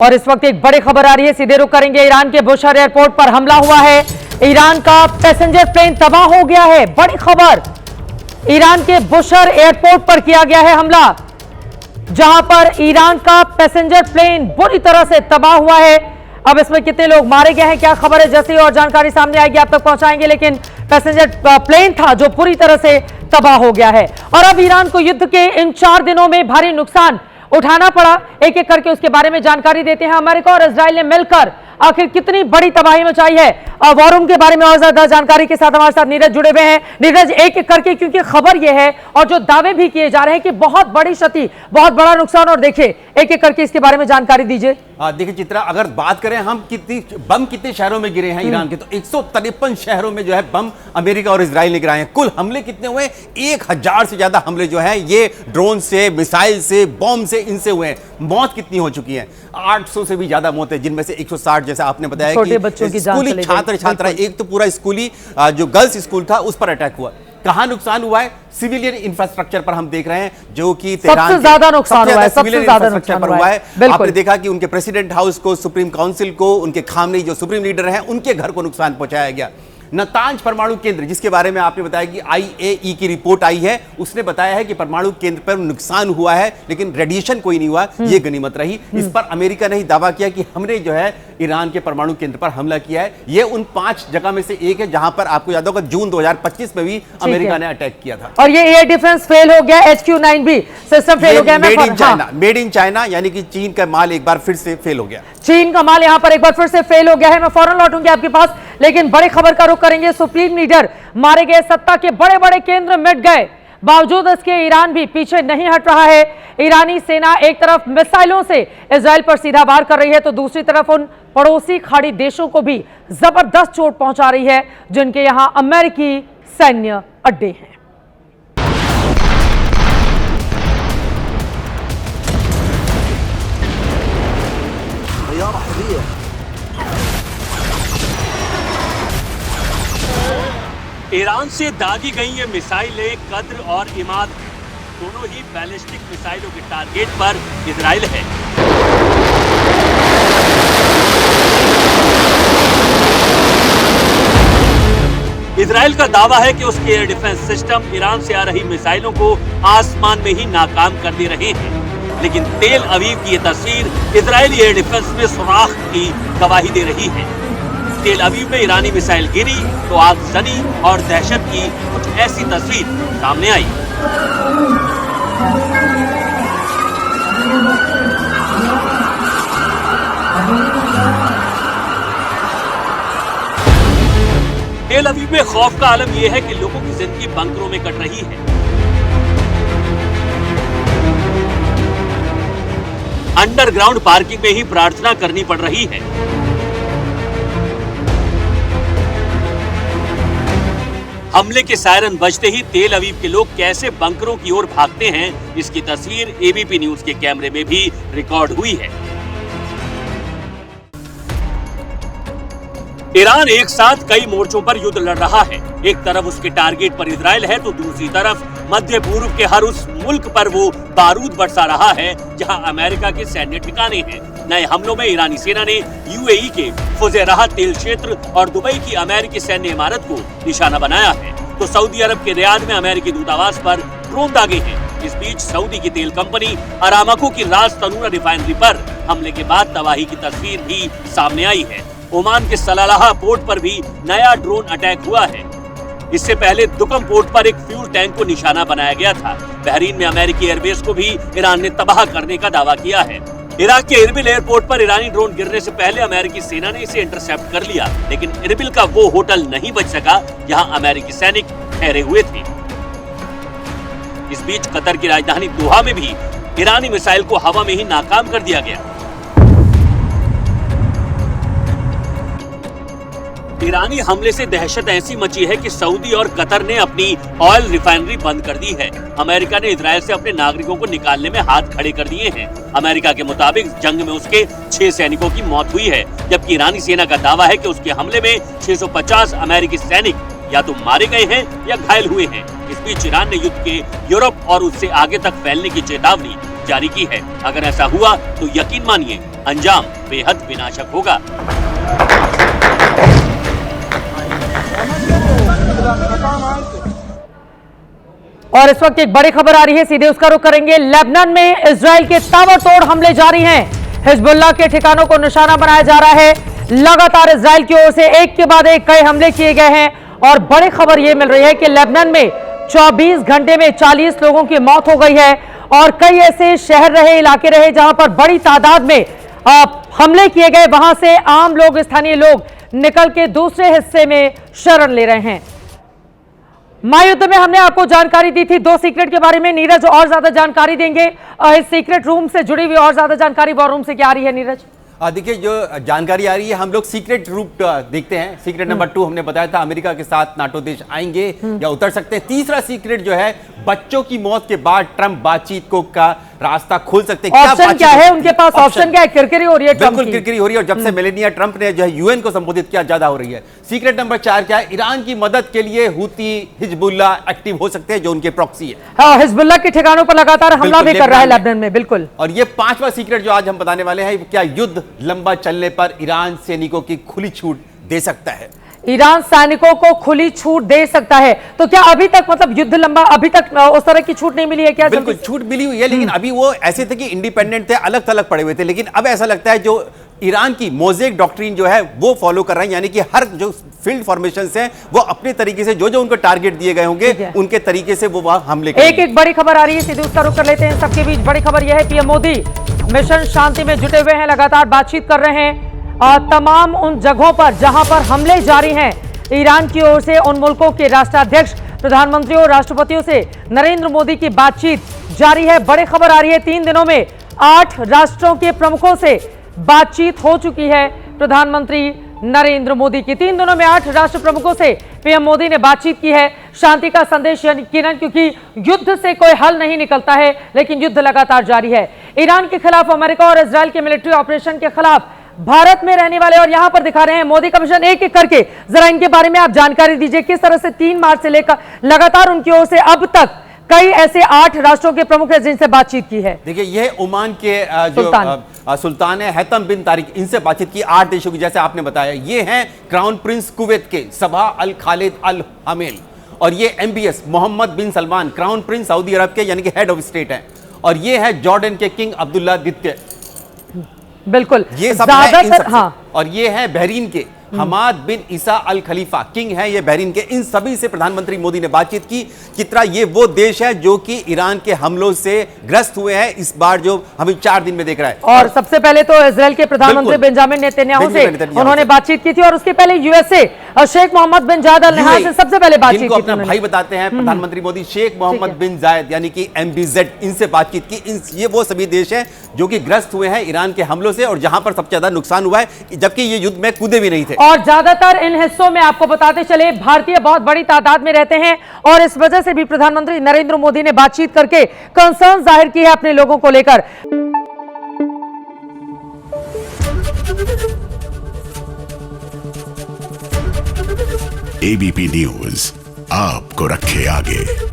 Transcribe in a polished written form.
और इस वक्त एक बड़ी खबर आ रही है, सीधे रुख करेंगे। ईरान के बुशहर एयरपोर्ट पर हमला हुआ है। ईरान का पैसेंजर प्लेन तबाह हो गया है। बड़ी खबर, ईरान के बुशहर एयरपोर्ट पर किया गया है हमला, जहां पर ईरान का पैसेंजर प्लेन बुरी तरह से तबाह हुआ है। अब इसमें कितने लोग मारे गए हैं, क्या खबर है, जैसे और जानकारी सामने आएगी आप तक पहुंचाएंगे। लेकिन पैसेंजर प्लेन था जो पूरी तरह से तबाह हो गया है और अब ईरान को युद्ध के इन 4 दिनों में भारी नुकसान उठाना पड़ा। एक एक करके उसके बारे में जानकारी देते हैं। अमेरिका और इजराइल ने मिलकर आखिर कितनी बड़ी तबाही मचाई है, वॉर रूम के बारे में और ज्यादा जानकारी के साथ हमारे साथ नीरज जुड़े हुए हैं। नीरज, एक एक करके, क्योंकि खबर यह है और जो दावे भी किए जा रहे हैं कि बहुत बड़ी क्षति, बहुत बड़ा नुकसान, और देखिए एक एक करके इसके बारे में जानकारी दीजिए। देखिए चित्रा, अगर बात करें हम कितने शहरों में गिरे हैं ईरान के, तो 153 शहरों में जो है बम अमेरिका और इजराइल ने गिराए हैं। कुल हमले कितने हुए? 1000 से ज्यादा हमले जो है ये ड्रोन से, मिसाइल से, बॉम्ब से, इनसे हुए हैं। मौत कितनी हो चुकी है? 800 से भी ज्यादा मौत है, जिनमें से 160 जैसा आपने बताया कि स्कूली छात्र, एक तो पूरा स्कूली जो गर्ल्स स्कूल था उस पर अटैक हुआ। कहां नुकसान हुआ है? सिविलियन इंफ्रास्ट्रक्चर पर हम देख रहे हैं, जो कि सबसे ज्यादा नुकसान हुआ है, सिविलियन इंफ्रास्ट्रक्चर पर हुआ है। आपने देखा कि उनके प्रेसिडेंट हाउस को, सुप्रीम काउंसिल को, उनके खामनेई जो सुप्रीम लीडर हैं उनके घर को नुकसान पहुंचाया गया। नतांज परमाणु केंद्र, जिसके बारे में आपने बताया कि IAEA की रिपोर्ट आई है, उसने बताया है कि परमाणु केंद्र पर नुकसान हुआ है लेकिन रेडिएशन कोई नहीं हुआ, ये गनीमत रही। इस पर अमेरिका ने ही दावा किया कि हमने जो है ईरान के परमाणु केंद्र पर हमला किया है। ये उन 5 जगह में से एक है जहां पर आपको याद होगा जून 2025 में भी अमेरिका ने अटैक किया था। और ये एयर डिफेंस फेल हो गया, HQ-9 भी सिस्टम फेल हो गया। मेड इन चाइना, यानी कि चीन का माल एक बार फिर से फेल हो गया। चीन का माल यहां पर एक बार फिर से फेल हो गया है। मैं फौरन लौटूंगी आपके पास, लेकिन बड़ी खबर का रुख करेंगे। सुप्रीम लीडर मारे गए, सत्ता के बड़े बड़े केंद्र मिट गए, बावजूद इसके ईरान भी पीछे नहीं हट रहा है। ईरानी सेना एक तरफ मिसाइलों से इजराइल पर सीधा वार कर रही है, तो दूसरी तरफ उन पड़ोसी खाड़ी देशों को भी जबरदस्त चोट पहुंचा रही है, जिनके यहां अमेरिकी सैन्य अड्डे हैं। ईरान से दागी गई ये मिसाइलें कद्र और इमाद दोनों ही बैलिस्टिक मिसाइलों के टारगेट पर इजराइल है। इजराइल का दावा है कि उसके एयर डिफेंस सिस्टम ईरान से आ रही मिसाइलों को आसमान में ही नाकाम कर दे रहे हैं, लेकिन तेल अवीव की ये तस्वीर इजरायली एयर डिफेंस में सुराख की गवाही दे रही है। तेल अवीव में ईरानी मिसाइल गिरी तो आगजनी और दहशत की कुछ ऐसी तस्वीर सामने आई। तेल अवीव में खौफ का आलम यह है कि लोगों की जिंदगी बंकरों में कट रही है। अंडरग्राउंड पार्किंग में ही प्रार्थना करनी पड़ रही है। हमले के सायरन बजते ही तेल अवीव के लोग कैसे बंकरों की ओर भागते हैं, इसकी तस्वीर ABP न्यूज के कैमरे में भी रिकॉर्ड हुई है। ईरान एक साथ कई मोर्चों पर युद्ध लड़ रहा है। एक तरफ उसके टारगेट पर इजराइल है, तो दूसरी तरफ मध्य पूर्व के हर उस मुल्क पर वो बारूद बरसा रहा है जहां अमेरिका के सैन्य ठिकाने हैं। नए हमलों में ईरानी सेना ने UAE के फुजैराह तेल क्षेत्र और दुबई की अमेरिकी सैन्य इमारत को निशाना बनाया है, तो सऊदी अरब के रियाद में अमेरिकी दूतावास पर ड्रोन दागे हैं। इस बीच सऊदी की तेल कंपनी अरामको की रास तनूरा रिफाइनरी पर हमले के बाद तबाही की तस्वीर भी सामने आई है। ओमान के सलालाह पोर्ट पर भी नया ड्रोन अटैक हुआ है। इससे पहले दुकम पोर्ट पर एक फ्यूल टैंक को निशाना बनाया गया था। बहरीन में अमेरिकी एयरबेस को भी ईरान ने तबाह करने का दावा किया है। इराक के इरबिल एयरपोर्ट पर ईरानी ड्रोन गिरने से पहले अमेरिकी सेना ने इसे इंटरसेप्ट कर लिया, लेकिन इरबिल का वो होटल नहीं बच सका जहां अमेरिकी सैनिक ठहरे हुए थे। इस बीच कतर की राजधानी दोहा में भी ईरानी मिसाइल को हवा में ही नाकाम कर दिया गया। ईरानी हमले से दहशत ऐसी मची है कि सऊदी और कतर ने अपनी ऑयल रिफाइनरी बंद कर दी है। अमेरिका ने इजराइल से अपने नागरिकों को निकालने में हाथ खड़े कर दिए हैं। अमेरिका के मुताबिक जंग में उसके 6 सैनिकों की मौत हुई है, जबकि ईरानी सेना का दावा है कि उसके हमले में 650 अमेरिकी सैनिक या तो मारे गए हैं या घायल हुए हैं। इस बीच ईरान ने युद्ध के यूरोप और उससे आगे तक फैलने की चेतावनी जारी की है। अगर ऐसा हुआ तो यकीन मानिए अंजाम बेहद विनाशक होगा। और इस वक्त एक बड़ी खबर आ रही है, सीधे उसका रुख करेंगे। लेबनान में इजराइल के ताबड़तोड़ हमले जारी हैं। हिजबुल्लाह के ठिकानों को निशाना बनाया जा रहा है। लगातार इजराइल की ओर से एक के बाद एक कई हमले किए गए हैं और बड़ी खबर यह मिल रही है कि लेबनान में 24 घंटे में 40 लोगों की मौत हो गई है और कई ऐसे शहर रहे, इलाके रहे जहां पर बड़ी तादाद में हमले किए गए। वहां से आम लोग, स्थानीय लोग निकल के दूसरे हिस्से में शरण ले रहे हैं। महायुद्ध में हमने आपको जानकारी दी थी 2 सीक्रेट के बारे में। नीरज और ज्यादा जानकारी देंगे। इस सीक्रेट रूम से जुड़ी हुई और ज्यादा जानकारी वॉर रूम से क्या आ रही है नीरज? देखिए, जो जानकारी आ रही है, हम लोग सीक्रेट रूट देखते हैं। सीक्रेट नंबर 2 हमने बताया था, अमेरिका के साथ नाटो देश आएंगे या उतर सकते हैं। तीसरा सीक्रेट जो है, बच्चों की मौत के बाद ट्रंप बातचीत को का रास्ता खोल सकते हैं। ऑप्शन क्या है उनके पास? ऑप्शन क्या है? किरकिरी हो रही है, बिल्कुल किरकिरी हो रही है। और जब से मेलेनिया ट्रंप ने जो है यूएन को संबोधित किया, ज्यादा हो रही है। सीक्रेट नंबर 4 क्या है? ईरान की मदद के लिए हुती हिजबुल्लाह एक्टिव हो सकते हैं, जो उनके प्रॉक्सी है। हाँ, हिजबुल्लाह के ठिकानों पर लगातार हमला भी कर रहा है लेबनान में। बिल्कुल। और ये 5वां सीक्रेट जो आज हम बताने वाले हैं, क्या युद्ध लंबा चलने पर ईरान सैनिकों की खुली छूट दे सकता है? ईरान सैनिकों को खुली छूट दे सकता है। तो क्या अभी तक, मतलब युद्ध लंबा, अभी तक उस तरह की छूट नहीं मिली है क्या? बिल्कुल छूट मिली हुई है, लेकिन अभी वो ऐसे थे कि इंडिपेंडेंट थे, अलग थलग पड़े हुए थे। लेकिन अब ऐसा लगता है जो ईरान की मोज़ेक डॉक्ट्रिन जो है वो फॉलो कर रहे हैं, यानी कि हर जो फील्ड फॉर्मेशंस हैं वो अपने तरीके से जो उनको टारगेट दिए गए होंगे उनके तरीके से वो वहां हमले करेंगे। एक बड़ी खबर आ रही है, सीधे उसका रुख कर लेते हैं। सबके बीच बड़ी खबर यह है, पीएम मोदी मिशन शांति में जुटे हुए हैं, लगातार बातचीत कर रहे हैं और तमाम उन जगहों पर जहां पर हमले जारी हैं ईरान की ओर से, उन मुल्कों के राष्ट्राध्यक्ष, प्रधानमंत्रियों, राष्ट्रपतियों से नरेंद्र मोदी की बातचीत जारी है। बड़ी खबर आ रही है, 3 दिनों में 8 राष्ट्रों के प्रमुखों से बातचीत हो चुकी है प्रधानमंत्री नरेंद्र मोदी की। 3 दिनों में 8 राष्ट्र प्रमुखों से पीएम मोदी ने बातचीत की है। शांति का संदेश यकीनन, क्योंकि युद्ध से कोई हल नहीं निकलता है, लेकिन युद्ध लगातार जारी है। ईरान के खिलाफ अमेरिका और इजराइल के मिलिट्री ऑपरेशन के खिलाफ भारत में रहने वाले, और यहां पर दिखा रहे हैं मोदी का मिशन एक एक करके। जरा इनके बारे में आप जानकारी दीजिए, किस तरह से 3 मार्च से लेकर लगातार उनकी ओर से अब तक कई ऐसे 8 राष्ट्रों के प्रमुख हैं जिनसे बातचीत की है। देखिए, यह ओमान के जो सुल्तान है हैतम बिन तारिक, इनसे बातचीत की 8 देशों की, जैसे आपने बताया। ये हैं क्राउन प्रिंस कुवैत के सबा अल खालिद अल हमेल, और ये MBS मोहम्मद बिन सलमान, क्राउन प्रिंस सऊदी अरब के, यानी कि हेड ऑफ स्टेट हैं। और ये है जॉर्डन के किंग अब्दुल्ला द्वितीय। बिल्कुल, ये सब ज्यादातर। हाँ, और ये है बहरीन के हमाद बिन ईसा अल खलीफा, किंग है ये बहरीन के। इन सभी से प्रधानमंत्री मोदी ने बातचीत की। कितना ये वो देश है जो कि ईरान के हमलों से ग्रस्त हुए हैं इस बार, जो हमें 4 दिन में देख रहा है। और सबसे पहले तो इजराइल के प्रधानमंत्री बेंजामिन नेतन्याहू से उन्होंने बातचीत की थी, और उसके पहले यूएसए और शेख मोहम्मद बिन जायद अल नहयान से सबसे पहले बातचीत की। अपना भाई बताते हैं प्रधानमंत्री मोदी, शेख मोहम्मद बिन जायद यानी कि MBZ, इनसे बातचीत की। ये वो सभी देश हैं जो कि ग्रस्त हुए हैं ईरान के हमलों से, और जहां पर सबसे ज्यादा नुकसान हुआ है, जबकि ये युद्ध में कूदे भी नहीं थे। और ज्यादातर इन हिस्सों में आपको बताते चले भारतीय बहुत बड़ी तादाद में रहते हैं, और इस वजह से भी प्रधानमंत्री नरेंद्र मोदी ने बातचीत करके कंसर्न जाहिर की है अपने लोगों को लेकर। ABP न्यूज आपको रखे आगे।